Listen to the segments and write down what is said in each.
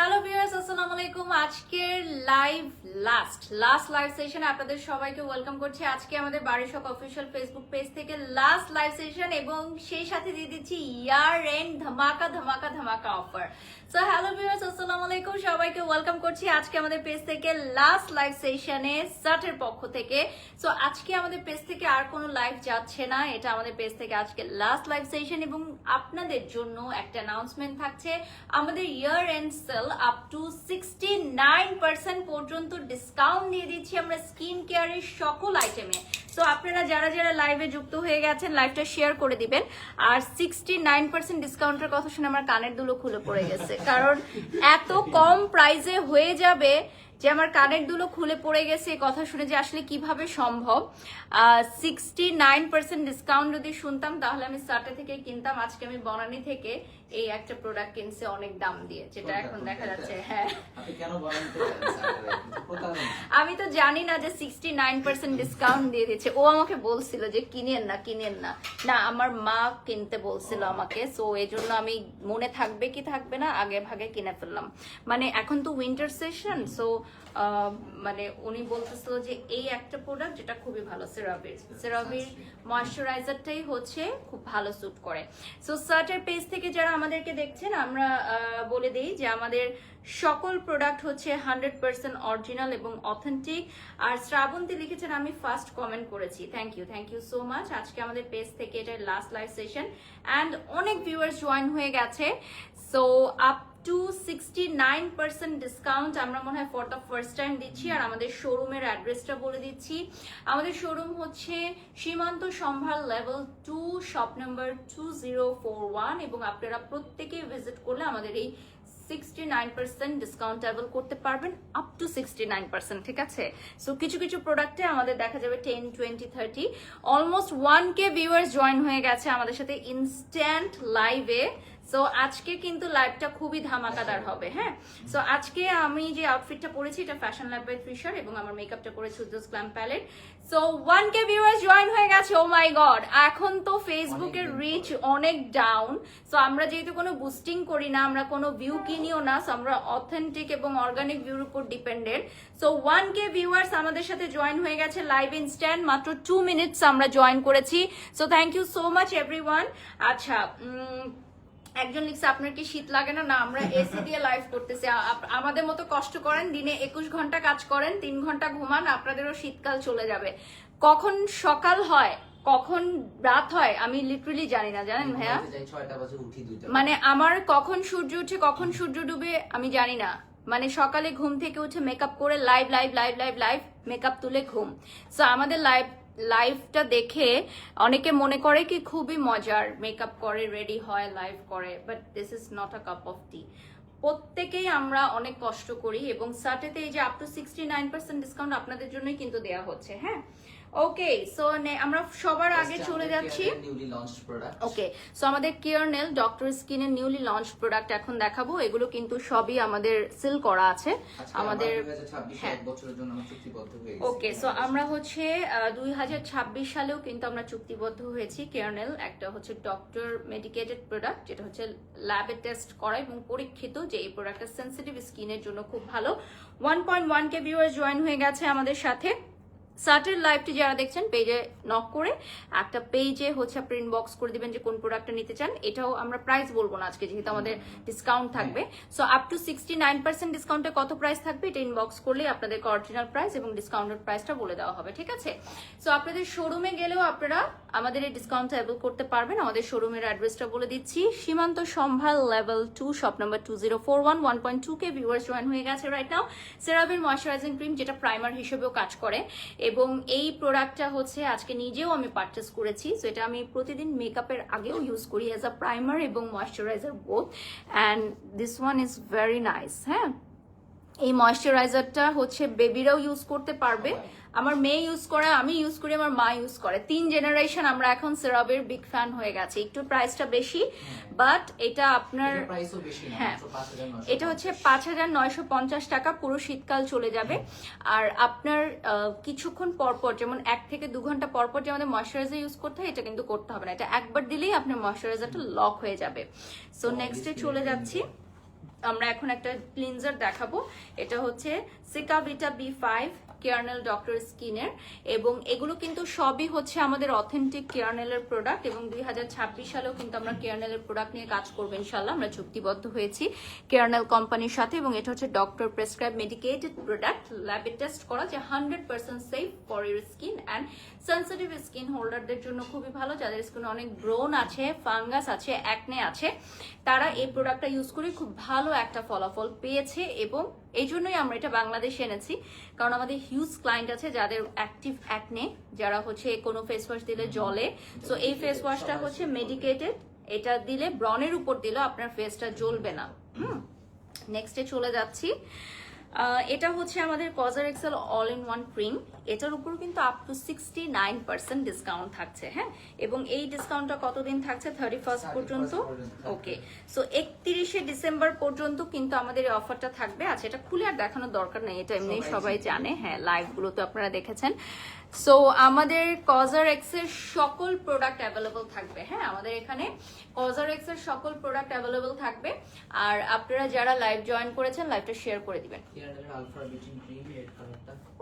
Hello viewers, আসসালামু আলাইকুম। আজকের লাস্ট লাইভ সেশনে আপনাদের সবাইকে ওয়েলকাম করছি। আজকে আমাদের বারিশক অফিসিয়াল ফেসবুক পেজ থেকে লাস্ট লাইভ সেশন এবং সেই সাথে দিয়ে দিচ্ছি ইয়ার এন্ড ধামাকা ধামাকা ধামাকা অফার। সো হ্যালো ভিউয়ার্স, আসসালামু আলাইকুম, সবাইকে ওয়েলকাম করছি আজকে আমাদের পেজ থেকে লাস্ট লাইভ সেশনে সাটের পক্ষ থেকে। সো আজকে আমাদের পেজ থেকে আর কোনো লাইভ যাচ্ছে না, এটা আমাদের পেজ থেকে আজকে লাস্ট লাইভ সেশন এবং আপনাদের জন্য একটা অ্যানাউন্সমেন্ট থাকছে। আমাদের ইয়ার এন্ড সেল আপ টু 69% পর্যন্ত ডিসকাউন্ট দিয়ে দিচ্ছি আমরা স্কিন কেয়ারের সকল আইটেমে। সো আপনারা যারা যারা লাইভে যুক্ত হয়ে গেছেন লাইভটা শেয়ার করে দিবেন। আর 69% ডিসকাউন্টের কথা শুনে আমার কানের দুলো খুলে পড়ে গেছে, কারণ এত কম প্রাইসে হয়ে যাবে যে আমার কানের দুলো খুলে পড়ে গেছে এই কথা শুনে যে আসলে কিভাবে সম্ভব। 69% ডিসকাউন্ট যদি শুনতাম তাহলে আমি সাটে থেকে কিনতাম। আজকে আমি বনানী থেকে এই একটা প্রোডাক্ট কিনছি অনেক দাম দিয়ে, যেটা এখন দেখা যাচ্ছে। হ্যাঁ, আমি তো জানি না যে 69% ডিসকাউন্ট দিয়ে দিচ্ছে। ও আমাকে বলছিল যে কিনেন না কিনেন না, না আমার মা কিনতে বলছিল আমাকে। সো এই জন্য আমি মনে থাকবে কি থাকবে না আগে ভাগে কিনে ফেললাম। মানে এখন তো উইন্টার সেশন, সো মানে উনি বলতেছিল যে এই একটা প্রোডাক্ট যেটা খুবই ভালো, সেরাভির ময়শ্চারাইজারটাই হচ্ছে খুব ভালো স্যুট করে। সো সার্টের পেজ থেকে যারা আমাদেরকে দেখছেন আমরা বলে দিই যে আমাদের সকল প্রোডাক্ট হচ্ছে 100% অরিজিনাল এবং অথেন্টিক। আর শ্রাবন্তী লিখেছেন আমি ফার্স্ট কমেন্ট করেছি, থ্যাংক ইউ সো মাচ। আজকে আমাদের পেজ থেকে এটা লাস্ট লাইভ সেশন অ্যান্ড অনেক ভিউয়ার্স জয়েন হয়ে গেছে। সো আপ টু 69% ডিসকাউন্ট আমরা মনে হয় ফর দ্য ফার্স্ট টাইম দিচ্ছি। আর আমাদের শোরুমের অ্যাড্রেসটা বলে দিচ্ছি। আমাদের শোরুম হচ্ছে সীমান্ত সম্ভার লেভেল 2 শপ নাম্বার 2041 এবং আপনারা প্রত্যেকে ভিজিট করলে আমাদের এই 69% ডিসকাউন্ট অ্যাভেল করতে পারবেন আপ টু 69%, ঠিক আছে। সো কিছু কিছু প্রোডাক্টে আমাদের দেখা যাবে 10, 20, 30 অলমোস্ট 1K ভিউয়ার্স জয়েন হয়ে গেছে আমাদের সাথে ইনস্ট্যান্ট লাইভে। সো আজকে কিন্তু লাইভটা খুবই ধামাকাদার হবে। হ্যাঁ, সো আজকে আমি যে আউটফিটটা পরেছি এটা ফ্যাশন ল্যাব বাই ফিশার এবং আমার মেকআপটা করেছি উজ্জ্বল glam palette. So 1K viewers join হয়ে গেছে। ও মাই গড, এখন তো ফেসবুকের রিচ অনেক ডাউন। সো আমরা যেহেতু কোনো বুস্টিং করি না, আমরা কোনো ভিউ কিনিও না, সো আমরা অথেন্টিক এবং অর্গানিক ভিউর উপর ডিপেন্ডেন্ট। সো 1K ভিউয়ার্স আমাদের সাথে জয়েন হয়ে গেছে লাইভ ইনস্ট্যান্ট, মাত্র 2 মিনিটস আমরা জয়েন করেছি। So thank you so much everyone. আচ্ছা, একজন লিখছে আপনার কি শীত লাগে না? না, আমরা এসি দিয়ে লাইভ করতেছি। আমাদের মতো কষ্ট করেন, দিনে 21 ঘন্টা কাজ করেন, 3 ঘন্টা ঘুমান, আপনাদেরও শীতকাল চলে যাবে। কখন সকাল হয় কখন রাত হয় আমি লিটারালি জানি না, জানেন ভাইয়া? মানে আমার কখন সূর্য উঠে কখন সূর্য ডুবে আমি জানি না। মানে সকালে ঘুম থেকে উঠে মেকআপ করে লাইভ মেকআপ তুলে ঘুম। সো আমাদের লাইভটা দেখে অনেকে মনে করে কি খুবই মজার, মেকআপ করে রেডি হয় লাইভ করে, but this is not a cup of tea. প্রত্যেকেই আমরা অনেক কষ্ট করি এবং সাটেতে এই যে আপ টু 69% ডিসকাউন্ট আপনাদের জন্যই কিন্তু দেওয়া হচ্ছে। হ্যাঁ, ওকে। সো আমরা সবার আগে চলে যাচ্ছি। ওকে, সো আমাদের কেয়ারনেল ডক্টর স্কিনের নিউলি লঞ্চ প্রোডাক্ট এখন দেখাবো। এগুলো কিন্তু সবই আমাদের সিল করা আছে আমাদের। হ্যাঁ, ওকে। সো আমরা হচ্ছে 2026 সালেও কিন্তু আমরা চুক্তিবদ্ধ হয়েছি। কেয়ারনেল একটা হচ্ছে ডক্টর মেডিকেটেড প্রোডাক্ট, যেটা হচ্ছে ল্যাবে টেস্ট করা এবং পরীক্ষিত যে এই প্রোডাক্টটা সেন্সিটিভ স্কিনের জন্য খুব ভালো। 1.1K ভিউয়ার্স জয়েন হয়ে গেছে আমাদের সাথে। সাটের লাইভটি যারা দেখছেন পেজে নক করে একটা পেজে হচ্ছে আপনি ইনবক্স করে দিবেন যে কোন প্রোডাক্টটা নিতে চান। এটাও আমরা প্রাইস বলবো না আজকে যেহেতু আমাদের ডিসকাউন্ট থাকবে। সো আপ টু 69% ডিসকাউন্টে কত প্রাইস থাকবে এটা ইনবক্স করলে আপনাদের অরিজিনাল প্রাইস এবং ডিসকাউন্টেড প্রাইসটা বলে দেওয়া হবে, ঠিক আছে। সো আপনাদের শোরুমে গেলেও আপনারা আমাদের এই ডিসকাউন্টটা অ্যাভেল করতে পারবেন। আমাদের শোরুমের অ্যাড্রেসটা বলে দিচ্ছি। সীমান্ত সম্ভার level 2 shop number 2041। 1.2K viewers join হয়ে গেছে রাইট নাও। সেরাভির ময়শ্চারাইজিং ক্রিম যেটা প্রাইমার হিসেবেও কাজ করে এবং এই প্রোডাক্টটা হচ্ছে আজকে নিজেও আমি পারচেস করেছি। সো এটা আমি প্রতিদিন মেকআপের আগেও ইউজ করি অ্যাজ আ প্রাইমার এবং moisturiser both, and this one is very nice. হ্যাঁ, এই ময়শ্চারাইজারটা হচ্ছে বেবিরাও ইউজ করতে পারবে, আমার মেয়ে ইউজ করে, আমি ইউজ করি, আমার মা ইউজ করে। 3 জেনারেশন আমরা এখন সেরাভের বিগ ফ্যান হয়ে গেছে। একটু প্রাইসটা বেশি, বাট এটা আপনার হ্যাঁ এটা হচ্ছে 5,950 টাকা, পুরো শীতকাল চলে যাবে। আর আপনার কিছুক্ষণ পরপর যেমন 1 থেকে 2 ঘন্টা পরপর যে আমাদের ময়শ্চারাইজার ইউজ করতে হয় এটা কিন্তু করতে হবে না, এটা একবার দিলেই আপনার ময়শ্চারাইজারটা লক হয়ে যাবে। সো নেক্সটে চলে যাচ্ছি। আমরা এখন একটা ক্লিনজার দেখাবো, এটা হচ্ছে সিকাভিটা B5 কেয়ারনেল ডক্টর স্কিনের, এবং এগুলো কিন্তু সবই হচ্ছে আমাদের অথেন্টিক কেয়ারনেলের প্রোডাক্ট, এবং 2026 সালেও কিন্তু আমরা কেয়ারনেলের প্রোডাক্ট নিয়ে কাজ করবো ইনশাল্লাহ। আমরা চুক্তিবদ্ধ হয়েছি কেয়ারনেল কোম্পানির সাথে, এবং এটা হচ্ছে ডক্টর প্রেসক্রাইব মেডিকেটেড প্রোডাক্ট, ল্যাবে টেস্ট করা, যে 100% safe for your skin and sensitive skin হোল্ডারদের জন্য খুবই ভালো। যাদের স্কিনে অনেক ব্রোন আছে, ফাঙ্গাস আছে, অ্যাকনে আছে, তারা এই প্রোডাক্টটা ইউজ করে খুব ভালো একটা ফলাফল পেয়েছে, এবং এই জন্যই আমরা এটা বাংলাদেশে এনেছি, কারণ আমাদের হিউজ ক্লায়েন্ট আছে যাদের অ্যাক্টিভ অ্যাকনে, যারা হচ্ছে কোনো ফেস ওয়াশ দিলে জ্বলে। সো এই ফেস ওয়াশটা হচ্ছে মেডিকেটেড, এটা দিলে ব্রনের উপর দিলেও আপনার ফেসটা জ্বলবে না। নেক্সটে চলে যাচ্ছি। এটা হচ্ছে আমাদের কজার excel all in one cream, এটার উপর কিন্তু আপ টু 69% ডিসকাউন্ট থাকছে। হ্যাঁ, এবং এই ডিসকাউন্টটা কতদিন থাকছে? 31 পর্যন্ত। ওকে, সো 31শে ডিসেম্বর পর্যন্ত কিন্তু আমাদের এই অফারটা থাকবে। আচ্ছা, এটা খুলে আর দেখানোর দরকার নেই, এটা এমনি সবাই জানে। হ্যাঁ, লাইভগুলো তো আপনারা দেখেছেন। সো আমাদের কজার এক্সের সকল প্রোডাক্ট অ্যাভেলেবল থাকবে। হ্যাঁ, আমাদের এখানে কজার এক্সের সকল প্রোডাক্ট অ্যাভেলেবল থাকবে। আর আপনারা যারা লাইভ জয়েন করেছেন, লাইভটা শেয়ার করে দিবেন।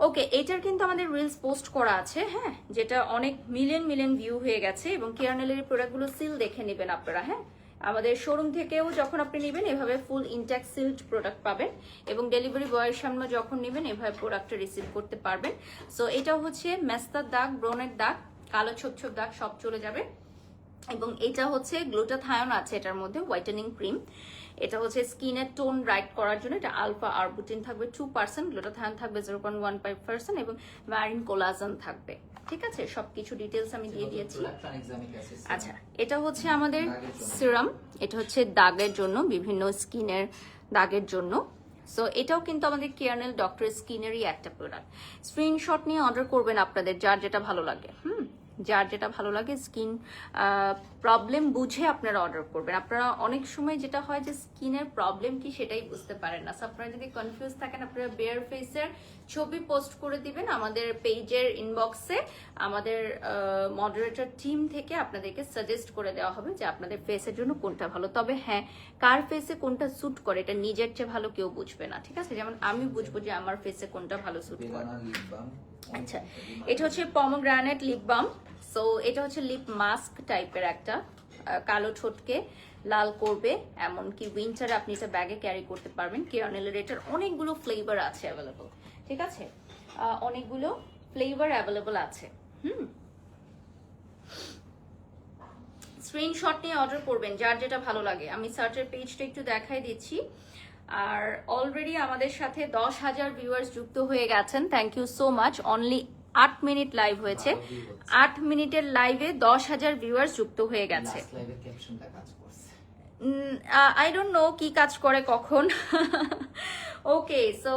ওকে, এটার কিন্তু আমাদের রিলস পোস্ট করা আছে, হ্যাঁ, যেটা অনেক মিলিয়ন ভিউ হয়ে গেছে, এবং কেয়ারনেলের প্রোডাক্টগুলো সিল দেখে নেবেন আপনারা। হ্যাঁ, আমাদের শোরুম থেকেও যখন আপনি নেবেন এভাবে ফুল ইনট্যাক্ট সিল্ড প্রোডাক্ট পাবেন, এবং ডেলিভারি বয়ের সামনে যখন নেবেন এভাবে প্রোডাক্টটা রিসিভ করতে পারবেন। সো এটাও হচ্ছে মেস্তার দাগ, ব্রনের দাগ, কালো ছোপ ছোপ দাগ সব চলে যাবে। এবং এটা হচ্ছে গ্লুটাথায়ন আছে এটার মধ্যে, হোয়াইটেনিং ক্রিম। এটা হচ্ছে স্কিনের টোন রাইট করার জন্য, এটা আলফা আরবুটিন থাকবে 2%, গ্লুটাথায়ন থাকবে 0.15%, এবং ম্যারিন কোলাজেন থাকবে। ঠিক আছে, সবকিছু ডিটেলস আমি দিয়ে দিয়েছি। আচ্ছা, এটা হচ্ছে আমাদের সিরাম, এটা হচ্ছে দাগের জন্য, বিভিন্ন স্কিনের দাগের জন্য। সো এটাও কিন্তু আমাদের কেয়ারনেল ডক্টর স্কিনেরই একটা প্রোডাক্ট। স্ক্রিনশট নিয়ে অর্ডার করবেন আপনাদের যার যেটা ভালো লাগে। যার যেটা ভালো লাগে, স্কিন প্রবলেম বুঝে আপনারা অর্ডার করবেন। আপনারা অনেক সময় যেটা হয় যে স্কিনের প্রবলেম কি সেটাই বুঝতে পারেন না। আপনারা যদি কনফিউজ থাকেন, আপনারা বেয়ার ফেসের ছবি পোস্ট করে দিবেন আমাদের পেজের ইনবক্সে, আমাদের মডারেটর টিম থেকে আপনাদেরকে সাজেস্ট করে দেওয়া হবে যে আপনাদের ফেসের জন্য কোনটা ভালো। তবে হ্যাঁ, কার ফেসে কোনটা স্যুট করে এটা নিজের চেয়ে ভালো কেউ বুঝবে না। ঠিক আছে, যেমন আমি বুঝবো যে আমার ফেসে কোনটা ভালো স্যুট করে। আচ্ছা, এটা হচ্ছে পমোগ্রানেট লিপ বাম। সো এটা হচ্ছে লিপ মাস্ক টাইপের একটা, কালো ঠোঁটকে লাল করবে, এমনকি উইন্টারে আপনি এটা ব্যাগে ক্যারি করতে পারবেন। কেয়ারনেলের এটার অনেকগুলো ফ্লেভার আছে অ্যাভেলেবল। ঠিক আছে, অনেকগুলো ফ্লেভার অ্যাভেলেবল আছে। স্ক্রিনশট নিয়ে অর্ডার করবেন যার যেটা ভালো লাগে। আমি সার্চের পেজটা একটু দেখাই দিচ্ছি। আর অলরেডি আমাদের সাথে 10,000 ভিউয়ার্স যুক্ত হয়ে গেছেন, thank you so much. Only 8 minute live হয়েছে, 8 মিনিটের লাইভে 10,000 ভিউয়ার্স যুক্ত হয়ে গেছে। আই ডোন্ট নো কি কাজ করে কখন। ওকে, সো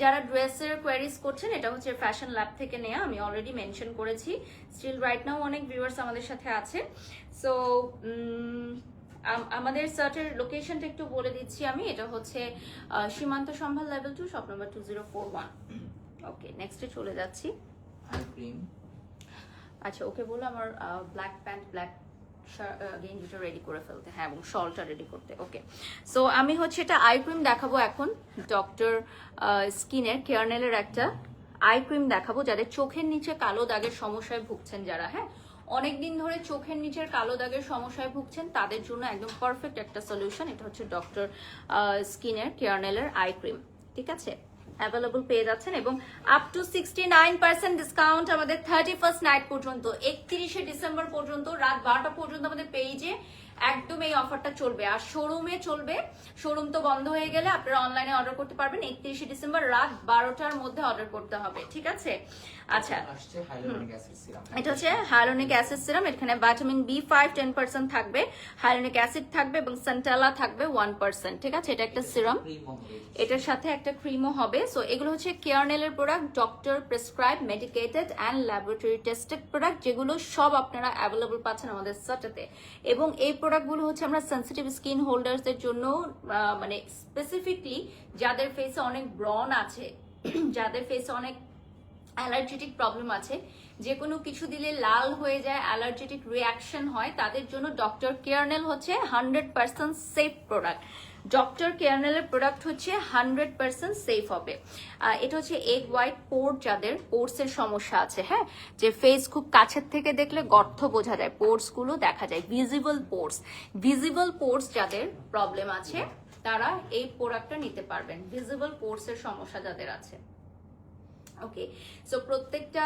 যারা ড্রেসের কোয়ারিজ করছেন, এটা হচ্ছে ফ্যাশন ল্যাব থেকে নেওয়া, আমি অলরেডি মেনশন করেছি। স্টিল রাইট নাও অনেক ভিউয়ার্স আমাদের সাথে আছে। সো আমাদের সার্চের লোকেশনটা একটু বলে দিচ্ছি আমি। এটা হচ্ছে সীমান্ত সম্ভার লেভেল 2, শপ নাম্বার 2041। ওকে, নেক্সটে চলে যাচ্ছি। আচ্ছা, ওকে বলো আমার ব্ল্যাক প্যান্ট, ব্ল্যাক গেঞ্জিটা রেডি করে ফেলতে, হ্যাঁ, এবং শলটা রেডি করতে। ওকে, সো আমি হচ্ছে এটা আই ক্রিম দেখাবো এখন, ডক্টর স্কিনের কেয়ারনেলের একটা আই ক্রিম দেখাবো যাদের চোখের নিচে কালো দাগের সমস্যায় ভুগছেন, যারা হ্যাঁ অনেকদিন ধরে চোখের নিচের কালো দাগের সমস্যায় ভুগছেন, তাদের জন্য একদম পারফেক্ট একটা সলিউশন। এটা হচ্ছে ডক্টর স্কিনের কেয়ারনেলের আই ক্রিম। ঠিক আছে, অ্যাভেলেবল পেয়ে যাচ্ছেন, এবং আপ টু 69% ডিসকাউন্ট আমাদের 31st নাইট পর্যন্ত, 31শে ডিসেম্বর পর্যন্ত রাত 12টা পর্যন্ত আমাদের পেজে একদম এই অফারটা চলবে। আর শোরুমে চলবে, শোরুম তো বন্ধ হয়ে গেলে আপনারা অনলাইনে অর্ডার করতে পারবেন। 31শে ডিসেম্বর রাত 12টার মধ্যে অর্ডার করতে হবে। ঠিক আছে, আচ্ছা, এটা হচ্ছে হাইলোনিক অ্যাসিড সিরাম। এখানে ভিটামিন B5 10% থাকবে, হাইলোনিক অ্যাসিড থাকবে, এবং সান্টালা থাকবে 1%। ঠিক আছে, এটা একটা সিরাম, এটার সাথে একটা ক্রিমও হবে। সো এগুলো হচ্ছে কেয়ারনেলের product, doctor prescribe medicated and laboratory tested product, যেগুলো সব আপনারা অ্যাভেলেবল পাচ্ছেন আমাদের সাথে। এবং এই প্রোডাক্টগুলো হচ্ছে আমরা সেন্সিটিভ স্কিন হোল্ডার্সদের জন্য, মানে স্পেসিফিকলি যাদের ফেসে অনেক ব্রন আছে, যাদের ফেসে অনেক অ্যালার্জেটিক প্রবলেম আছে, যে কোনো কিছু দিলে লাল হয়ে যায়, অ্যালার্জেটিক রিয়াকশন হয়, তাদের জন্য ডক্টর কেয়ারনেল হচ্ছে 100% সেফ প্রোডাক্ট। ডক্টর কেয়ারনেলের প্রোডাক্ট হচ্ছে 100% সেফ হবে। এটা হচ্ছে এগ হোয়াইট পোর, যাদের পোর্সের সমস্যা আছে, হ্যাঁ, যে ফেস খুব কাছের থেকে দেখলে গর্ত বোঝা যায়, পোর্স গুলো দেখা যায়, ভিজিবল পোর্স যাদের প্রবলেম আছে তারা এই প্রোডাক্টটা নিতে পারবেন, ভিজিবল পোর্সের সমস্যা যাদের আছে। ওকে, সো প্রত্যেকটা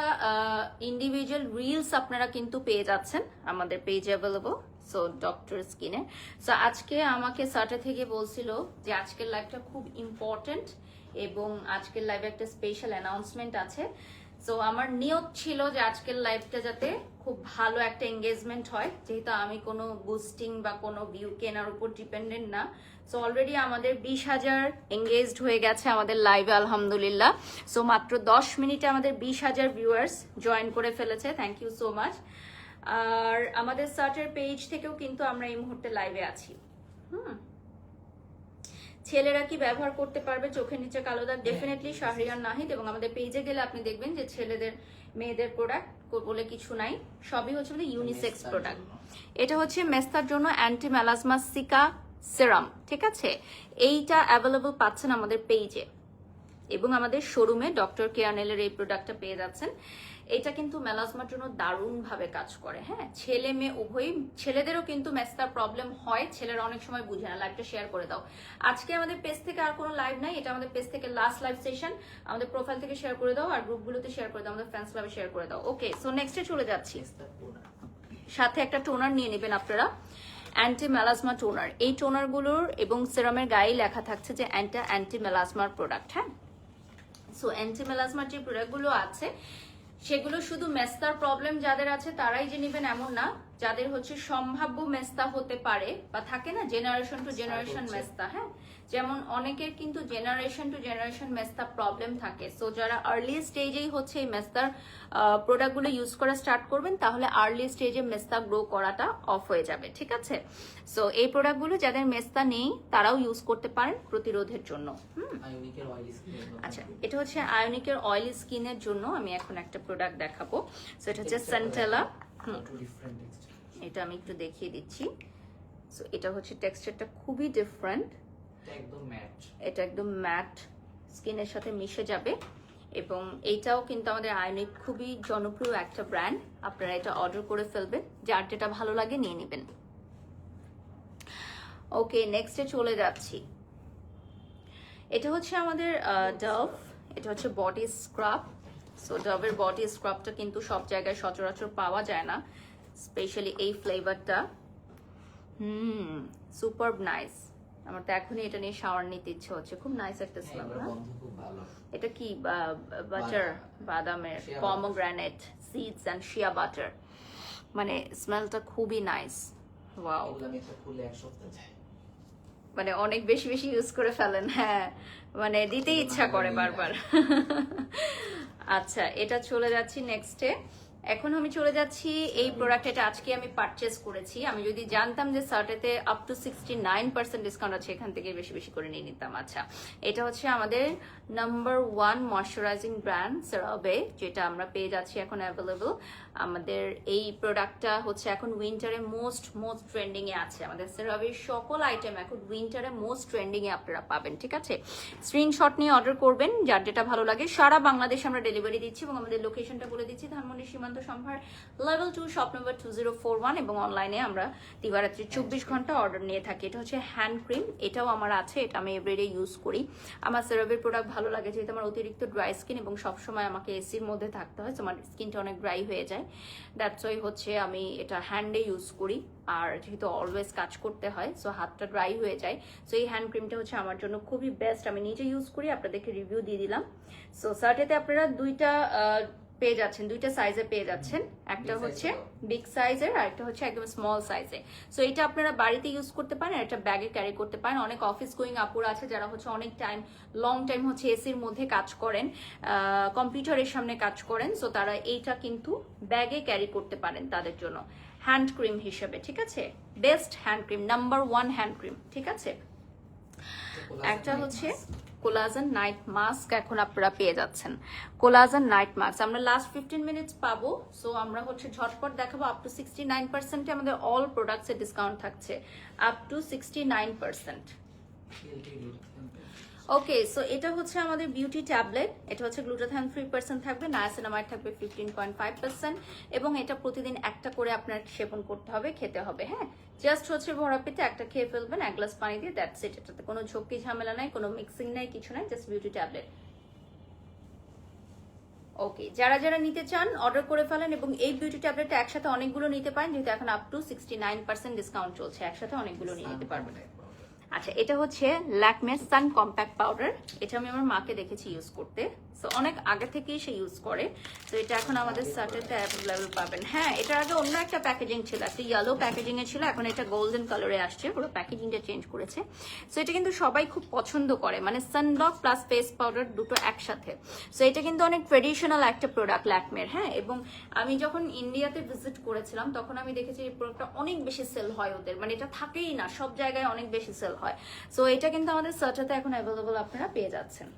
ইন্ডিভিজুয়াল রিলস আপনারা কিন্তু পেয়ে যাচ্ছেন আমাদের পেজে অ্যাভেলেবল, সো ডক্টর স্কিনে। সো আজকে আমাকে সার্টে থেকে বলছিল যে আজকের লাইভটা খুব ইম্পর্টেন্ট এবং আজকের লাইভে একটা স্পেশাল অ্যানাউন্সমেন্ট আছে। সো আমার নিয়ত ছিল যে আজকের লাইভটা যাতে খুব ভালো একটা এঙ্গেজমেন্ট হয়, যেহেতু আমি কোনো বুস্টিং বা কোনো ভিউ কেনার উপর ডিপেন্ডেন্ট না। সো অলরেডি আমাদের 20,000 এঙ্গেজড হয়ে গেছে আমাদের লাইভে, আলহামদুলিল্লাহ। সো মাত্র 10 মিনিটে আমাদের 20,000 ভিউয়ার্স জয়েন করে ফেলেছে, থ্যাংক ইউ সো মাচ। আর আমাদের সার্টের পেজ থেকেও কিন্তু আমরা এই মুহূর্তে লাইভে আছি। ছেলেরা কি ব্যবহার করতে পারবে চোখের নিচে কালো দাগ? ডেফিনেটলি শাহরিয়ার নাহিদ, এবং আমাদের পেজে গেলে আপনি দেখবেন যে ছেলেদের মেয়েদের প্রোডাক্ট বলে কিছু নাই, সবই হচ্ছে ইউনিসেক্স প্রোডাক্ট। এটা হচ্ছে মেস্তার জন্য অ্যান্টি মেলাজমা সিকা সিরাম, ঠিক আছে? এইটা অ্যাভেলেবল পাচ্ছেন আমাদের পেজে এবং আমাদের শোরুমে ডক্টর কেয়ারনেলের এই প্রোডাক্টটা পেয়ে যাচ্ছেন। এটা কিন্তু মেলাজমার জন্য দারুণ ভাবে কাজ করে, হ্যাঁ, ছেলে মেয়ে উভয়ই। ছেলেদেরও কিন্তু মেস্তার প্রবলেম হয়, ছেলেরা অনেক সময় বুঝে না। লাইভটা শেয়ার করে দাও। আজকে আমাদের পেজ থেকে আর কোনো লাইভ নাই, এটা আমাদের পেজ থেকে লাস্ট লাইভ সেশন। আমাদের প্রোফাইল থেকে শেয়ার করে দাও আর গ্রুপগুলোতে শেয়ার করে দাও, আমাদের ফ্যান্স ক্লাবে শেয়ার করে দাও। ওকে, সো নেক্সটে চলে যাচ্ছি। সাথে একটা টোনার নিয়ে নেবেন আপনারা, অ্যান্টি মেলাজমা টোনার। এই টোনারগুলোর এবং সিরামের গায়ে লেখা থাকছে যে অ্যান্টি মেলাজমার প্রোডাক্ট, হ্যাঁ। সো অ্যান্টি মেলাজমার যে প্রোডাক্টগুলো আছে সেগুলো শুধু মেস্তার প্রবলেম যাদের আছে তারাই যে নেবেন এমন না, যাদের হচ্ছে সম্ভাব্য মেস্তা হতে পারে বা থাকে না জেনারেশন টু জেনারেশন মেস্তা, হ্যাঁ, যেমন অনেকের কিন্তু জেনারেশন টু জেনারেশন মেস্তা প্রবলেম থাকে। সো যারা আর্লি স্টেজেই হচ্ছে এই মেস্তার প্রোডাক্টগুলো ইউজ করা স্টার্ট করবেন, তাহলে আর্লি স্টেজে মেস্তা গ্রো করাটা অফ হয়ে যাবে, ঠিক আছে? সো এই প্রোডাক্টগুলো যাদের মেস্তা নেই তারাও ইউজ করতে পারেন প্রতিরোধের জন্য। আচ্ছা, এটা হচ্ছে আয়োনিকের অয়েলি স্কিনের জন্য আমি এখন একটা প্রোডাক্ট দেখাবো। সো এটা হচ্ছে সেন্টেলা। এটা আমি একটু দেখিয়ে দিচ্ছি। সো এটা হচ্ছে টেক্সচারটা খুবই ডিফারেন্ট, এটা একদম ম্যাট স্কিনের সাথে মিশে যাবে এবং এইটাও কিন্তু আমাদের আয়োনিক খুবই জনপ্রিয় একটা ব্র্যান্ড। আপনারা এটা অর্ডার করে ফেলবেন, যার যেটা ভালো লাগে নিয়ে নেবেন। ওকে, নেক্সটে চলে যাচ্ছি। এটা হচ্ছে আমাদের ডাভ, এটা হচ্ছে বডি স্ক্রাব। সো ডাভের বডি স্ক্রাবটা কিন্তু সব জায়গায় সচরাচর পাওয়া যায় না, স্পেশালি এই ফ্লেভারটা। সুপারব নাইস। আমার তো এখনই এটা নিয়ে শাওয়ার নিতে ইচ্ছে হচ্ছে, খুব নাইস একটা স্মেল না? এটা কি বাটার, বাদামের pomegranate seeds and shea butter, মানে স্মেলটা খুবই নাইস। ওয়াও, মানে অনেক বেশি বেশি ইউজ করে ফেলেন, হ্যাঁ, মানে দিতে ইচ্ছা করে বারবার। আচ্ছা, এটা চলে যাচ্ছি নেক্সটে। এখন আমি চলে যাচ্ছি এই প্রোডাক্ট, এটা আজকে আমি পারচেস করেছি। আমি যদি জানতাম যে সার্টেতে আপ টু 69% ডিসকাউন্ট আছে, এখান থেকে বেশি বেশি করে নিয়ে নিতাম। আচ্ছা, এটা হচ্ছে আমাদের নাম্বার 1 ময়শ্চারাইজিং ব্র্যান্ড সেরাভে, যেটা আমরা পেয়ে যাচ্ছি এখন অ্যাভেলেবল। আমাদের এই প্রোডাক্টটা হচ্ছে এখন উইন্টারে মোস্ট ট্রেন্ডিং এ আছে। আমাদের সেরাভের সকল আইটেম এখন উইন্টারে মোস্ট ট্রেন্ডিং এ আপনারা পাবেন, ঠিক আছে? স্ক্রিনশট নিয়ে অর্ডার করবেন, যার যেটা ভালো লাগে। সারা বাংলাদেশে আমরা ডেলিভারি দিচ্ছি এবং আমাদের লোকেশনটা বলে দিচ্ছি, ধানমন্ডি সীমান্ত সম্ভার লেভেল 2 শপ নম্বর 2041, এবং অনলাইনে আমরা দিবারাত্রি 24 ঘন্টা অর্ডার নিয়ে থাকি। এটা হচ্ছে হ্যান্ড ক্রিম, এটাও আমার আছে, এটা আমি এভরিডে ইউজ করি। আমার সেরাভের প্রোডাক্ট ভালো লাগে, যেহেতু আমার অতিরিক্ত ড্রাই স্কিন এবং সবসময় আমাকে এসির মধ্যে থাকতে হয়, আমার স্কিনটা অনেক ড্রাই হয়ে যায়। দ্যাটস ওয়াই হচ্ছে আমি এটা হ্যান্ডে ইউজ করি, আর যেহেতু অলওয়েজ কাজ করতে হয় সো হাতটা ড্রাই হয়ে যায়। সো এই হ্যান্ড ক্রিমটা হচ্ছে আমার জন্য খুবই বেস্ট, আমি নিজে ইউজ করি, আপনাদেরকে রিভিউ দিয়ে দিলাম। সো সার্টেতে আপনারা দুইটা পেয়ে যাচ্ছেন, দুইটা সাইজে পেয়ে যাচ্ছেন, একটা হচ্ছে বিগ সাইজের আর একটা হচ্ছে একদম স্মল সাইজে। সো এটা আপনারা বাড়িতে ইউজ করতে পারেন, একটা ব্যাগে ক্যারি করতে পারেন। অনেক অফিস গোয়িং আপুরা আছে যারা হচ্ছে অনেক টাইম, লং টাইম হচ্ছে এসির মধ্যে কাজ করেন, কম্পিউটারের সামনে কাজ করেন, সো তারা এইটা কিন্তু ব্যাগে ক্যারি করতে পারেন তাদের জন্য হ্যান্ড ক্রিম হিসেবে, ঠিক আছে? Best hand cream, number 1 hand cream, ঠিক আছে? একটা হচ্ছে কোলাজেন নাইট মাস্ক, এখন আপনারা পেয়ে যাচ্ছেন কোলাজেন নাইট মাস্ক। আমরা লাস্ট 15 মিনিটস পাবো, সো আমরা হচ্ছে ঝটপট দেখাবো। আপ টু 69% আমাদের অল প্রোডাক্টসে ডিসকাউন্ট থাকছে, আপ টু 69%। ওকে, সো এটা হচ্ছে আমাদের বিউটি ট্যাবলেট। এটা হচ্ছে গ্লুটাথায়ন 3% থাকবে, নায়াসিনামাইড থাকবে 15.5%, এবং এটা প্রতিদিন একটা করে আপনার সেবন করতে হবে, খেতে হবে। হ্যাঁ, জাস্ট হচ্ছে ভরা পেটে একটা খেয়ে ফেলবেন 1 গ্লাস পানি দিয়ে, দ্যাটস ইট। এটাতে কোনো ঝক্কি ঝামেলা নাই, কোনো মিক্সিং নাই, কিছু নাই, জাস্ট বিউটি ট্যাবলেট। ওকে, যারা যারা নিতে চান অর্ডার করে ফেলেন, এবং এই বিউটি ট্যাবলেটটা একসাথে অনেকগুলো নিতে পারেন, যেহেতু এখন আপ টু 69% ডিসকাউন্ট চলছে, একসাথে অনেকগুলো নিয়ে নিতে পারবেন। আচ্ছা, এটা হচ্ছে ল্যাকমে সান কম্প্যাক্ট পাউডার। এটা আমি আমার মাকে দেখেছি ইউজ করতে, সো অনেক আগে থেকেই সে ইউজ করে। তো এটা এখন আমাদের সার্টেতে অ্যাভেলেবল পাবেন। হ্যাঁ, এটার আগে অন্য একটা প্যাকেজিং ছিল, একটা ইয়েলো প্যাকেজিং এ ছিল, এখন এটা গোল্ডেন কালারে আসছে, পুরো প্যাকেজিংটা চেঞ্জ করেছে। সো এটা কিন্তু সবাই খুব পছন্দ করে, মানে সানব্লক প্লাস ফেস পাউডার দুটো একসাথে। সো এটা কিন্তু অনেক ট্রেডিশনাল একটা প্রোডাক্ট ল্যাকমের। হ্যাঁ, এবং আমি যখন ইন্ডিয়াতে ভিজিট করেছিলাম তখন আমি দেখেছি এই প্রোডাক্টটা অনেক বেশি সেল হয় ওদের, মানে এটা থাকেই না, সব জায়গায় অনেক বেশি সেল হয়। সো এটা কিন্তু আমাদের সার্চেতে এখন অ্যাভেলেবল আপনারা পেয়ে যাচ্ছেন।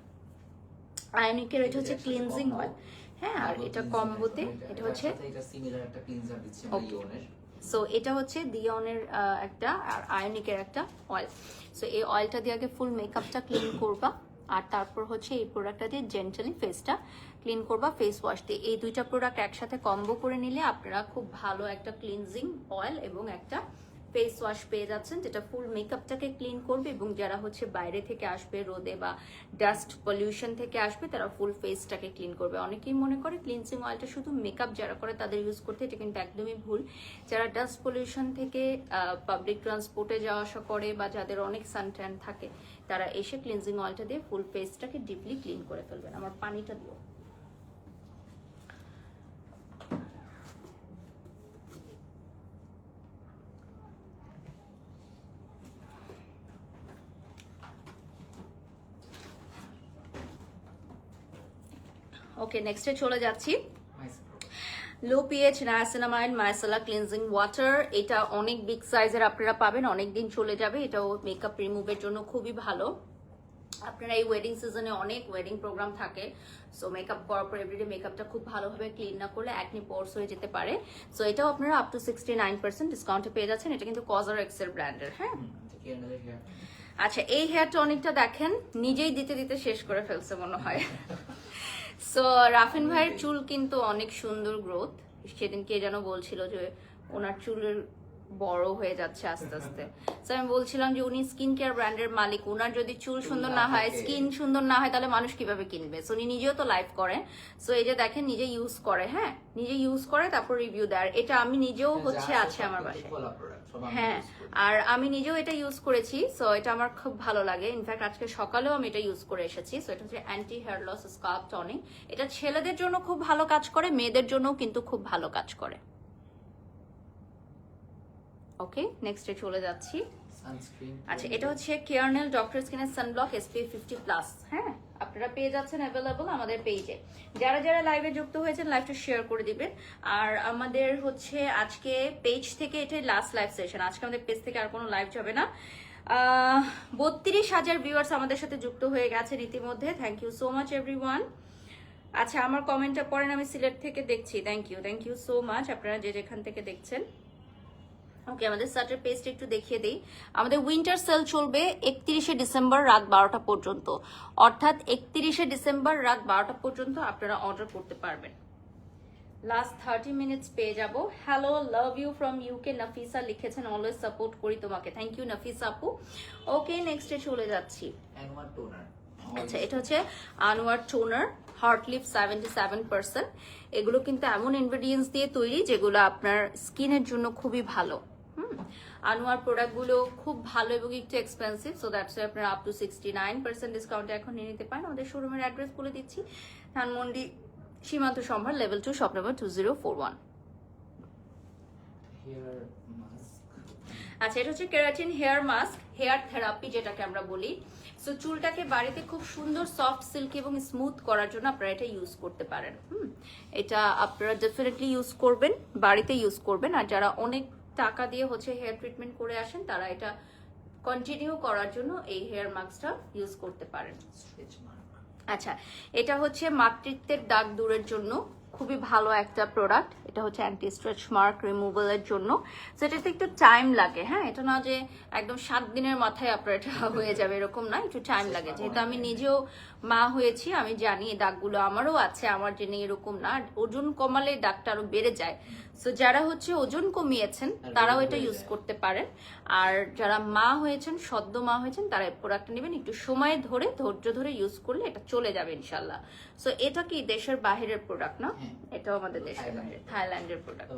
আয়নিকের এটা হচ্ছে ক্লিনজিং অয়েল। হ্যাঁ, আর এটা কম্বোতে এটা হচ্ছে সো এটা হচ্ছে দিয়নের একটা, আর আয়নিকের একটা অয়েল। সো এই অয়েলটা দিয়ে আগে ফুল মেকআপটা ক্লিন করবা, আর তারপর হচ্ছে এই প্রোডাক্টটা দিয়ে জেন্টালি ফেসটা ক্লিন করবা ফেস ওয়াশ দিয়ে। এই দুইটা প্রোডাক্ট একসাথে কম্বো করে নিলে আপনারা খুব ভালো একটা ক্লিনজিং অয়েল এবং একটা ফেস ওয়াশ পেয়ে যাচ্ছেন, যেটা ফুল মেকআপটাকে ক্লিন করবে, এবং যারা হচ্ছে বাইরে থেকে আসবে, রোদে বা ডাস্ট পলিউশন থেকে আসবে, তারা ফুল ফেসটাকে ক্লিন করবে। অনেকেই মনে করে ক্লিনজিং অয়েলটা শুধু মেকআপ যারা করে তাদের ইউজ করতে, এটা কিন্তু একদমই ভুল। যারা ডাস্ট পলিউশন থেকে পাবলিক ট্রান্সপোর্টে যাওয়া আসা করে বা যাদের অনেক সানট্যান থাকে, তারা এসে ক্লিনজিং অয়েলটা দিয়ে ফুল ফেসটাকে ডিপলি ক্লিন করে ফেলবেন। আমার পানিটা দিও। ওকে, নেক্সটে চলে যাচ্ছি। Low pH niacinamide micellar cleansing water. এটা অনেক বিগ সাইজের আপনারা পাবেন, অনেক দিন চলে যাবে। এটাও মেকআপ রিমুভের জন্য খুবই ভালো। আপনারা এই ওয়েডিং সিজনে অনেক ওয়েডিং প্রোগ্রাম থাকে, সো মেকআপ করার পর এভরিডে মেকআপটা খুব ভালোভাবে ক্লিন না করলে অ্যাকনি পোরস হয়ে যেতে পারে। সো এটাও আপনারা আপ টু 69% ডিসকাউন্টে পেয়ে যাচ্ছেন। এটা কিন্তু কজারএক্স এর ব্র্যান্ডের। হ্যাঁ, আচ্ছা, এই হেয়ার টনিকটা দেখেন নিজেই দিতে দিতে শেষ করে ফেলছে মনে হয়। সো রাফিন ভাইয়ের চুল কিন্তু অনেক সুন্দর গ্রোথ। সেদিন কে যেন বলছিল যে ওনার চুলের বড় হয়ে যাচ্ছে আস্তে আস্তে। সো আমি বলছিলাম যে উনি স্কিন কেয়ার ব্র্যান্ডের মালিক, ওনার যদি চুল সুন্দর না হয়, স্কিন সুন্দর না হয়, তাহলে মানুষ কিভাবে কিনবে? সো উনি নিজেও তো লাইভ করেন। সো এই যে দেখেন নিজে ইউজ করে, হ্যাঁ নিজে ইউজ করে, তারপর রিভিউ দেয়। এটা আমি নিজেও হচ্ছে আছে আমার বাসায়। হ্যাঁ, আর আমি নিজেও এটা ইউজ করেছি। সো এটা আমার খুব ভালো লাগে। ইনফ্যাক্ট আজকে সকালেও আমি এটা ইউজ করে এসেছি। সো এটা হচ্ছে anti hair loss scalp tonic. এটা ছেলেদের জন্য খুব ভালো কাজ করে, মেয়েদের জন্য কিন্তু খুব ভালো কাজ করে। ওকে, নেক্সটে চলে যাচ্ছি। আচ্ছা, এটা হচ্ছে কেয়ারনেল ডক্টর স্কিনের সানব্লক SPF 50+। হ্যাঁ, আপনারা পেয়ে যাচ্ছেন অ্যাভেলেবল আমাদের পেজে। যারা যারা লাইভে যুক্ত হয়েছেন লাইভটা শেয়ার করে দিবেন। আর আমাদের হচ্ছে আজকে পেজ থেকে এটাই লাস্ট লাইভ সেশন। আজকে আমাদের পেজ থেকে আর কোনো লাইভ যাবে না। 32,000 ভিউয়ার্স আমাদের সাথে যুক্ত হয়ে গেছেন ইতিমধ্যে। Thank you so much everyone. আচ্ছা, আমার কমেন্টটা পড়েন, আমি সিলেট থেকে দেখছি। থ্যাংক ইউ সো মাচ আপনারা যে যেখান থেকে দেখছেন। ওকে, আমাদের সার্টের পেজটা একটু দেখিয়ে দিই। আমাদের উইন্টার সেল চলবে 31শে ডিসেম্বর রাত 12টা পর্যন্ত, অর্থাৎ 31শে ডিসেম্বর রাত 12টা পর্যন্ত আপনারা অর্ডার করতে পারবেন। লাস্ট 30 মিনিটস পেয়ে যাব। Hello, love you from UK Nafisa লিখেছেন, অলওয়েজ সাপোর্ট করি তোমাকে। থ্যাংক ইউ নাফিসা আপু। ওকে, নেক্সটে চলে যাচ্ছি। আচ্ছা, এটা হচ্ছে আনোয়ার টোনার হট লিপ 77%। এগুলো কিন্তু এমন ইনগ্রেডিয়েন্টস দিয়ে তৈরি যেগুলো আপনার স্কিনের জন্য খুবই ভালো। আনোয়ার প্রোডাক্টগুলো খুব ভালো এবং একটু এক্সপেন্সিভ, সো দ্যাটস ওয়াই আপনারা আপ টু 69% ডিসকাউন্টে এখন নিয়ে নিতে পারেন। আমাদের শোরুমের অ্যাড্রেস বলে দিচ্ছি, ধানমন্ডি সীমান্ত সম্ভার লেভেল 2 শপ নম্বর 2041। আচ্ছা, এটা হচ্ছে keratin hair mask, hair therapy যেটাকে আমরা বলি। সো চুলটাকে বাড়িতে খুব সুন্দর সফট সিল্কি এবং স্মুথ করার জন্য আপনারা এটা ইউজ করতে পারেন। এটা আপনারা ডেফিনেটলি ইউজ করবেন, বাড়িতে ইউজ করবেন। আর যারা অনেক টাকা দিয়ে হচ্ছে হেয়ার ট্রিটমেন্ট করে আসেন, তারা এটা কন্টিনিউ করার জন্য এই হেয়ার মাস্কটা ইউজ করতে পারেন। আচ্ছা, এটা হচ্ছে মাতৃত্বের দাগ দূরের জন্য খুবই ভালো একটা প্রোডাক্ট। এটা হচ্ছে অ্যান্টি স্ট্রেচ মার্ক রিমুভালের জন্য। সো এটাতে একটু টাইম লাগে, হ্যাঁ, এটা না যে একদম 7 দিনের মাথায় আপনার এটা হয়ে যাবে এরকম না, একটু টাইম লাগে। যেহেতু আমি নিজেও মা হয়েছি, আমি জানি এই দাগগুলো আমারও আছে, আমার জন্য এরকম না। ওজন কমালে দাগটা আরো বেড়ে যায়। সো যারা হচ্ছে ওজন কমিয়েছেন তারাও এটা ইউজ করতে পারেন, আর যারা মা হয়েছেন, সদ্য মা হয়েছেন, তারা এই প্রোডাক্টটা নেবেন। একটু সময় ধরে ধৈর্য ধরে ইউজ করলে এটা চলে যাবে ইনশাল্লাহ। সো এটা কি দেশের বাইরের প্রোডাক্ট না? এটাও আমাদের দেশের বাইরে, থাইল্যান্ডের প্রোডাক্ট।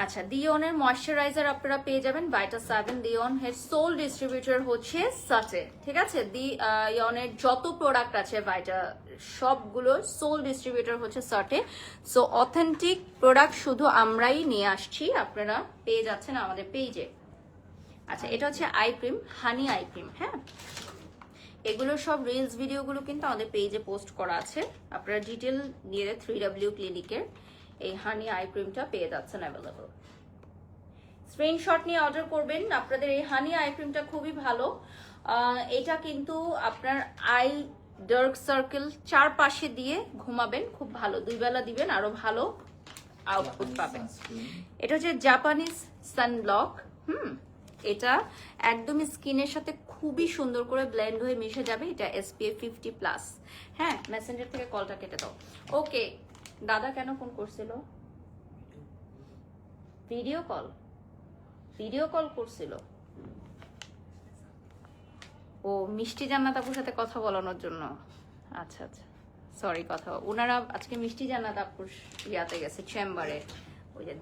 আচ্ছা, দিওনের ময়শ্চারাইজার আপনারা পেয়ে যাবেন Vita7। দিওন এর সোল ডিস্ট্রিবিউটর হচ্ছে সাটে, ঠিক আছে? দিওনের যত প্রোডাক্ট আছে ভাইটা সবগুলোর সোল ডিস্ট্রিবিউটর হচ্ছে সাটে। সো অথেন্টিক প্রোডাক্ট শুধু আমরাই নিয়ে আসছি, আপনারা পেয়ে যাচ্ছেন আমাদের পেজে। আচ্ছা, এটা হচ্ছে eye cream, honey eye cream, হ্যাঁ। এগুলো সব রিলস ভিডিওগুলো কিন্তু আমাদের পেজে পোস্ট করা আছে, আপনারা ডিটেল নিয়ে 3W ক্লিনিকের এই হানি আই ক্রিমটা পেয়ে যাচ্ছেন অ্যাভেলেবল। স্ক্রিনশট নিয়ে অর্ডার করবেন। আপনাদের এই হানি আই ক্রিমটা খুবই ভালো। এটা কিন্তু আপনার আই ডার্ক সার্কেল চারপাশে দিয়ে ঘুমাবেন, খুব ভালো। 2 বেলা দিবেন, আরো ভালো আউটপুট পাবেন। এটা হচ্ছে জাপানিজ সানব্লক। এটা একদমই স্কিনের সাথে খুবই সুন্দর করে ব্লেন্ড হয়ে মিশে যাবে। এটা SPF 50+। হ্যাঁ, মেসেঞ্জার থেকে কলটা কেটে দাও। ওকে, দাদা কেন ফোন করছিল? ভিডিও কল করছিল। ও মিষ্টি জান্নাত আপুর সাথে কথা বলানোর জন্য। আচ্ছা আচ্ছা, সরি। ওনারা আজকে মিষ্টি জান্নাত আপুর ইয়াতে গেছে চেম্বারে, ওই যে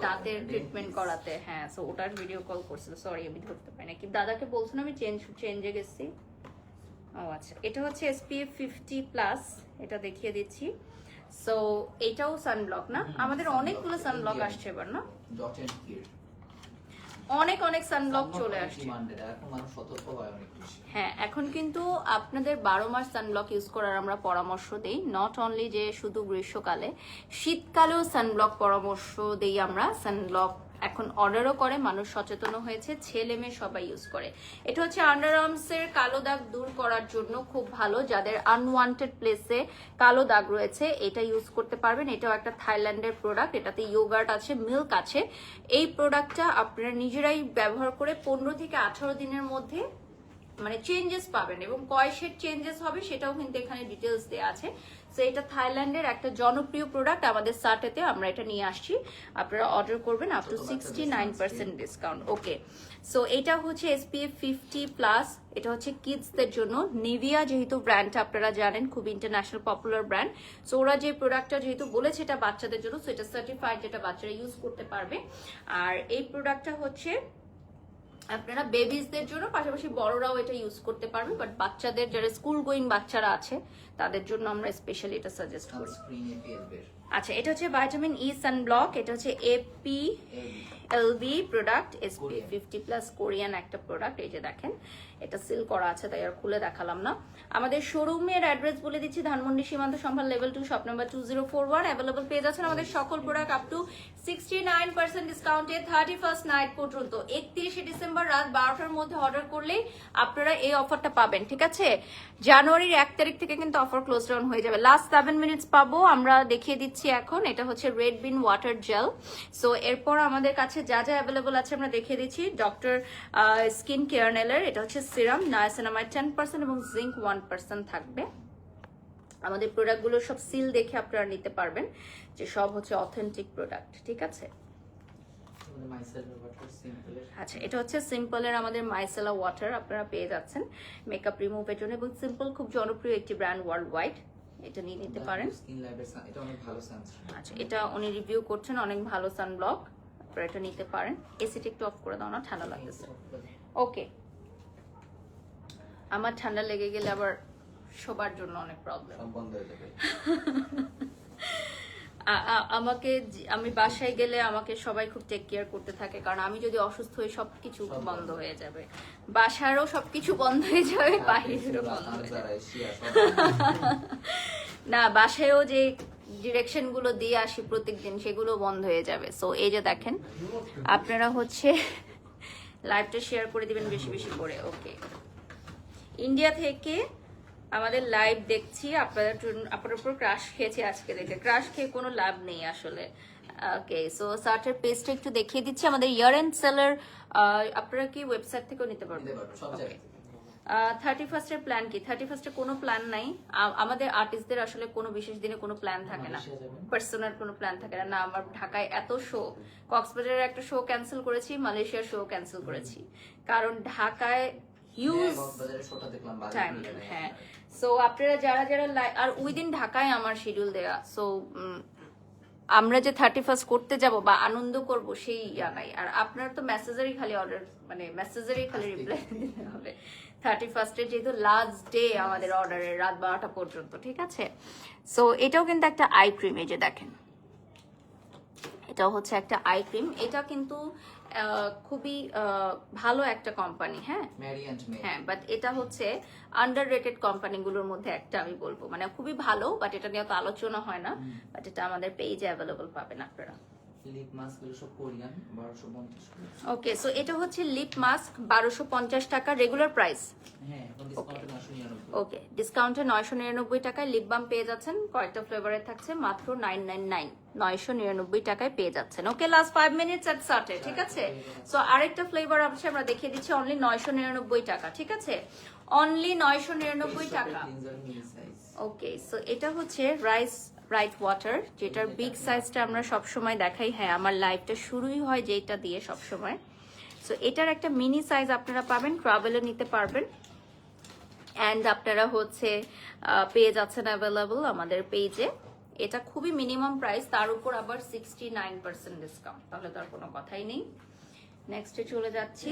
দাঁতের ট্রিটমেন্ট করাতে। হ্যাঁ, সো ওটার ভিডিও কল করছিল। সরি, আমি ধরতে পারি না। কি দাদাকে বলছো না আমি চেঞ্জে গেছি? ও আচ্ছা, এটা হচ্ছে SPF 50+। এটা দেখিয়ে দিচ্ছি। সো এটাও সানব্লক না? আমাদের অনেকগুলো সানব্লক আসছে এবার না, অনেক সানব্লক চলে আসছে। হ্যাঁ, এখন কিন্তু আপনাদের 12 মাস সানব্লক ইউজ করার আমরা পরামর্শ দেই। নট অনলি যে শুধু গ্রীষ্মকালে, শীতকালেও সানব্লক পরামর্শ দেই আমরা। সানব্লক এখন অর্ডারও করে, মানুষ সচেতন হয়েছে, ছেলে মেয়ে সবাই ইউজ করে। এটা হচ্ছে আন্ডার আর্মসের কালো দাগ দূর করার জন্য খুব ভালো। যাদের আনওয়ান্টেড প্লেসে কালো দাগ রয়েছে, এটা ইউজ করতে পারবেন। এটাও একটা থাইল্যান্ডের প্রোডাক্ট, এটাতে ইয়োগার্ট আছে, মিল্ক আছে। এই প্রোডাক্টটা আপনারা নিজেরাই ব্যবহার করে 15 থেকে 18 দিনের মধ্যে মানে চেঞ্জেস পাবেন, এবং কয় শেড চেঞ্জেস হবে সেটাও কিন্তু এখানে ডিটেলস দেওয়া আছে। সো এটা থাইল্যান্ডের একটা জনপ্রিয় প্রোডাক্ট, আমাদের সাটেতে আমরা এটা নিয়ে আসছি। আপনারা অর্ডার করবেন up to 69% discount. Okay, so এটা হচ্ছে SPF 50+। এটা হচ্ছে কিডসদের জন্য। নিভিয়া যেহেতু ব্র্যান্ডটা আপনারা জানেন খুব ইন্টারন্যাশনাল পপুলার ব্র্যান্ড, সো ওরা যে প্রোডাক্টটা যেহেতু বলেছে এটা বাচ্চাদের জন্য, সো এটা সার্টিফাইড, যেটা বাচ্চারা ইউজ করতে পারবে। আর এই প্রোডাক্টটা হচ্ছে আপনারা বেবিজদের জন্য, পাশাপাশি বড়রাও এটা ইউজ করতে পারবে, বাট বাচ্চাদের যারা স্কুল গোয়িং বাচ্চারা আছে তাদের জন্য আমরা স্পেশালি এটা সাজেস্ট করি। আচ্ছা, এটা হচ্ছে ভিটামিন ই সানব্লক। এটা হচ্ছে APLB প্রোডাক্ট, SPF 50+, কোরিয়ান একটা প্রোডাক্ট। এই যে দেখেন, এটা সিল করা আছে, তাই আর খুলে দেখালাম না। আমাদের শোরুমের অ্যাড্রেস বলে দিচ্ছি, ধানমন্ডি সীমান্ত সম্ভার লেভেল 2, শপ নাম্বার 2041। অ্যাভেলেবল পেয়ে যাচ্ছেন আমাদের সকল প্রোডাক্ট আপ টু 69% ডিসকাউন্টে 31st নাইট পর্যন্ত। 31শে ডিসেম্বর রাত 12টার মধ্যে অর্ডার করলেই আপনারা এই অফারটা পাবেন, ঠিক আছে? জানুয়ারির 1 তারিখ থেকে কিন্তু অফার ক্লোজ ডাউন হয়ে যাবে। লাস্ট 7 মিনিটস পাবো, আমরা দেখিয়ে দিচ্ছি এখন। এটা হচ্ছে রেড বিন ওয়াটার জেল। সো এরপর আমাদের কাছে যা যা অ্যাভেলেবল আছে আমরা দেখিয়ে দিচ্ছি। ডক্টর স্কিন কেয়ারনেলের এটা হচ্ছে সিরাম, নায়াসিনামাইড 10% এবং জিঙ্ক 1% থাকবে। আমাদের প্রোডাক্টগুলো সব সিল দেখে আপনারা নিতে পারবেন যে সব হচ্ছে অথেন্টিক প্রোডাক্ট, ঠিক আছে? আচ্ছা, এটা হচ্ছে সিম্পলের আমাদের মাইসেলা ওয়াটার, আপনারা পেয়ে যাচ্ছেন মেকআপ রিমুভের জন্য, এবং সিম্পল খুব জনপ্রিয় একটি ব্র্যান্ড ওয়ার্ল্ড ওয়াইড, এটা নিয়ে নিতে পারেন। আচ্ছা, এটা উনি রিভিউ করছেন, অনেক ভালো সানব্লক, আপনারা এটা নিতে পারেন। এসিটা একটু অফ করে দাও না, ঠান্ডা লাগতেছে। ওকে, আমার ঠান্ডা লেগে গেলে আবার সবার জন্য অনেক প্রবলেম। আমি বাসায় গেলে আমাকে সবাই খুব টেক কেয়ার করতে থাকে, কারণ আমি যদি অসুস্থ হই সবকিছু বন্ধ হয়ে যাবে, বাসারও সবকিছু বন্ধ হয়ে যাবে, বাইরেরও বন্ধ হয়ে যাবে। না, বাসায়ও যে ডিরেকশন গুলো দিয়ে আসি প্রত্যেকদিন সেগুলো বন্ধ হয়ে যাবে। সো এই যে দেখেন, আপনারা হচ্ছে লাইভটা শেয়ার করে দিবেন বেশি বেশি করে। ওকে, ইন্ডিয়া থেকে আমাদের লাইভ দেখছি, আপনাদের জন্য আপনার উপর ক্রাশ খেয়েছি আজকে দেখে। ক্রাশ খেয়ে কোনো লাভ নেই আসলে। ওকে, সো সার্টের পেজটা একটু দেখিয়ে দিচ্ছি। আমাদের ইয়ার এন্ড সেলার আপনারা কি ওয়েবসাইট থেকেও নিতে পারবেন? 31st-এর প্ল্যান কি? 31st-এ কোনো প্ল্যান নাই। আমাদের আর্টিস্টদের আসলে কোনো বিশেষ দিনে কোনো প্ল্যান থাকে না, পার্সোনাল কোনো প্ল্যান থাকে না। না, আমার ঢাকায় এত শো, কক্সবাজারের একটা শো ক্যান্সেল করেছি, মালয়েশিয়ার শো ক্যান্সেল করেছি, কারণ ঢাকায় হিউজ টাইম। হ্যাঁ, সো আপনারা যারা যারা আর উইদিন ঢাকায় আমার শিডিউল দেয়া, সো আমরা যে 31st করতে যাব বা আনন্দ করব সেই ইয়া নাই। আর আপনার তো মেসেজেরই খালি অর্ডার, মানে মেসেজেরই খালি রিপ্লাই দিতে হবে। 31st-এর যেহেতু লাস্ট ডে আমাদের অর্ডারের, রাত 12টা পর্যন্ত, ঠিক আছে? সো এটাও কিন্তু একটা আই ক্রিম, এই যে দেখেন, এটাও হচ্ছে একটা আই ক্রিম। এটা কিন্তু খুবই ভালো একটা কোম্পানি, হ্যাঁ হ্যাঁ, বাট এটা হচ্ছে আন্ডার রেটেড কোম্পানিগুলোর মধ্যে একটা আমি বলবো, মানে খুবই ভালো, বাট এটা নিয়ে তো আলোচনা হয় না। বাট এটা আমাদের পেজে অ্যাভেলেবল পাবেন আপনারা। লিপ মাস্ক গুলো সব কোরিয়ান, 1250। ওকে, সো এটা হচ্ছে লিপ মাস্ক, 1250 টাকা রেগুলার প্রাইস। হ্যাঁ, এখন ডিসকাউন্টে 999। ওকে, ডিসকাউন্টে 999 টাকায় লিপ বাম পেয়ে যাচ্ছেন। কয়েকটা ফ্লেভারে থাকছে, মাত্র 999, 999 টাকায় পেয়ে যাচ্ছেন। ওকে, লাস্ট 5 মিনিটস এট সার্টে, ঠিক আছে? সো আরেকটা ফ্লেভার আছে, আমরা দেখিয়ে দিচ্ছি, অনলি 999 টাকা, ঠিক আছে? অনলি 999 টাকা। ওকে, সো এটা হচ্ছে রাইস ব্রাইট ওয়াটার, যেটার বিগ সাইজটা আমরা সবসময় দেখাই। হ্যাঁ, আমার লাইভটা শুরুই হয় যেটা দিয়ে সবসময়। সো এটার একটা মিনি সাইজ আপনারা পাবেন, ট্রাভেলে নিতে পারবেন। অ্যান্ড আপনারা হচ্ছে পেয়ে যাচ্ছেন অ্যাভেলেবল আমাদের পেজে। এটা খুবই মিনিমাম প্রাইস, তার উপর আবার 69% ডিসকাউন্ট, তাহলে তার কোনো কথাই নেই। নেক্সটে চলে যাচ্ছি।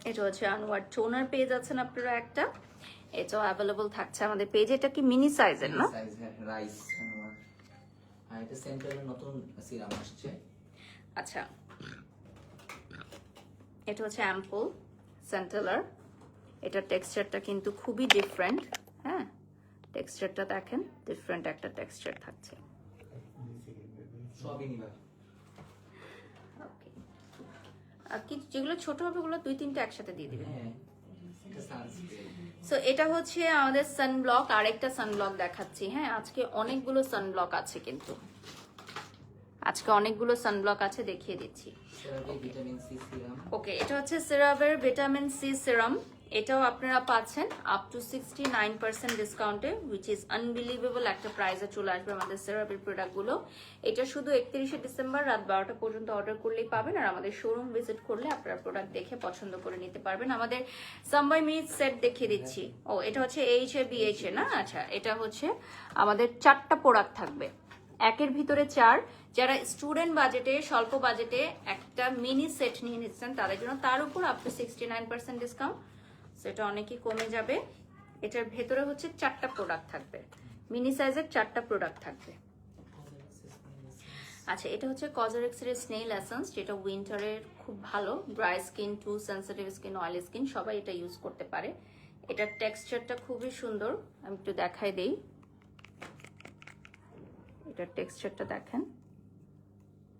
এটা হচ্ছে আনওয়ার্ড টোনার পেয়ে যাচ্ছেন আপনারা একটা, এটাও অ্যাভেলেবল থাকছে আমাদের পেজে। এটা কি মিনি সাইজের না? রাইস আনওয়ার্ড, আর এটা সেন্ট্রালের নতুন সিরাম আসছে। আচ্ছা, এটা হচ্ছে অ্যাম্পল সেন্টেলার। এটার টেক্সচারটা কিন্তু খুবই ডিফারেন্ট। হ্যাঁ, টেক্সচারটা দেখেন, ডিফারেন্ট একটা টেক্সচার থাকছে। সবই নিবা। ওকে, আর কি যেগুলো ছোট হবে ওগুলো 2-3টা একসাথে দিয়ে দিবেন। হ্যাঁ, এটা সানস্ক্রিন। সো এটা হচ্ছে আমাদের সানব্লক। আরেকটা সানব্লক দেখাচ্ছি। হ্যাঁ, আজকে অনেকগুলো সানব্লক আছে, কিন্তু আজকে অনেকগুলো সানব্লক আছে, দেখিয়ে দিচ্ছি। ওকে, এটা হচ্ছে সেরাভের ভিটামিন সি সিরাম। এটাও আপনারা পাচ্ছেন আপ টু 69% ডিসকাউন্টে, হুইচ ইজ আনবিলিভেবল একটা প্রাইসে চলে আসবে আমাদের সেরাভের প্রোডাক্টগুলো। এটা শুধু 31শে ডিসেম্বর রাত 12টা পর্যন্ত অর্ডার করলেই পাবেন। আর আমাদের শোরুম ভিজিট করলে আপনারা প্রোডাক্ট দেখে পছন্দ করে নিতে পারবেন। আমাদের সামবাই মিনিট সেট দেখিয়ে দিচ্ছি। ও, এটা হচ্ছে এইচ এ না? আচ্ছা, এটা হচ্ছে আমাদের 4টা প্রোডাক্ট থাকবে, একের ভিতরে 4। যারা স্টুডেন্ট বাজেটে, স্বল্প বাজেটে একটা মিনি সেট নিয়ে নিচ্ছেন তাদের জন্য, তার উপর আপ টু 69% ডিসকাউন্ট, সেটা অনেকই কমে যাবে। এটার ভেতরে হচ্ছে 4টা প্রোডাক্ট থাকবে, মিনি সাইজের 4টা প্রোডাক্ট থাকবে। আচ্ছা, এটা হচ্ছে কজারেক্সের স্নেইল এসেন্স, যেটা উইন্টারের খুব ভালো। Dry skin to sensitive skin, oily skin সবাই এটা ইউজ করতে পারে। এটার টেক্সচারটা খুবই সুন্দর, আমি একটু দেখাই দেই। এটার টেক্সচারটা দেখেন,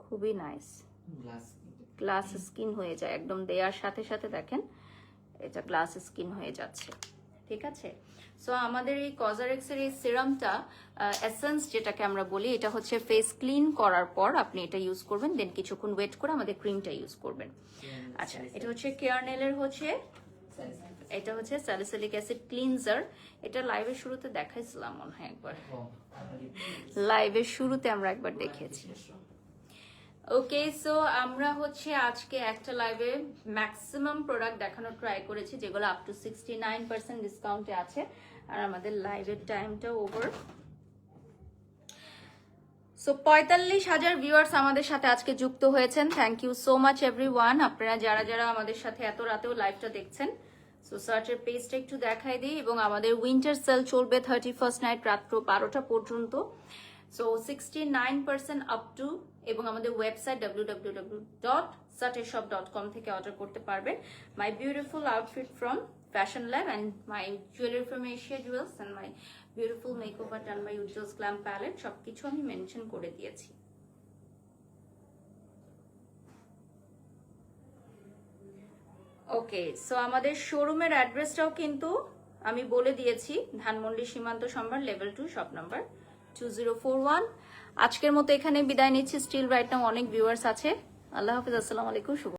খুবই নাইস, গ্লাস স্কিন হয়ে যায় একদম দেওয়ার সাথে সাথে। দেখেন, এটা গ্লাস স্কিন হয়ে যাচ্ছে, ঠিক আছে? সো আমাদের এই কজারেক্সের এই সিরামটা, এসেন্স যেটাকে আমরা বলি, এটা হচ্ছে ফেস ক্লিন করার পর আপনি এটা ইউজ করবেন, দেন কিছুক্ষণ ওয়েট করে আমাদের ক্রিমটা ইউজ করবেন। আচ্ছা, এটা হচ্ছে কেয়ারনেলের হচ্ছে, এটা হচ্ছে স্যালিসিলিক অ্যাসিড ক্লিনজার। এটা লাইভের শুরুতে দেখাইছিলাম মনে হয় একবার, লাইভের শুরুতে আমরা একবার দেখেছি। ওকে, সো আমরা হচ্ছে আজকে একটা লাইভে ম্যাক্সিমাম প্রোডাক্ট দেখানোর ট্রাই করেছি, যেগুলো আপ টু 69% ডিসকাউন্টে আছে। আর আমাদের লাইভের টাইমটা ওভার। সো 45,000 ভিউয়ার্স আমাদের সাথে আজকে যুক্ত হয়েছেন। Thank you so much everyone, আপনারা যারা যারা আমাদের সাথে এত রাতেও লাইভটা দেখছেন। সো সার্চের পেজটা একটু দেখাই দিই, এবং আমাদের উইন্টার সেল চলবে 31st নাইট রাত্র 12টা পর্যন্ত। সো 69% আপ টু, এবং আমাদের ওয়েবসাইট www.sateshop.com থেকে অর্ডার করতে পারবেন। My beautiful outfit from Fashion Lab, and my jewellery from Asia Jewels, and my beautiful makeover done by Ujjwal glam Palette, সবকিছু আমি মেনশন করে দিয়েছি। ওকে, সো আমাদের শোরুমের অ্যাড্রেসটাও কিন্তু আমি বলে দিয়েছি ধানমন্ডি সীমান্ত সম্ভার লেভেল 2 শপ নাম্বার 2041। আজকের মতো এখানে বিদায় নিচ্ছি। স্টিল রাইট নাও অনেক ভিউয়ার্স আছে। আল্লাহ হাফিজ, আসসালামু আলাইকুম, শুভ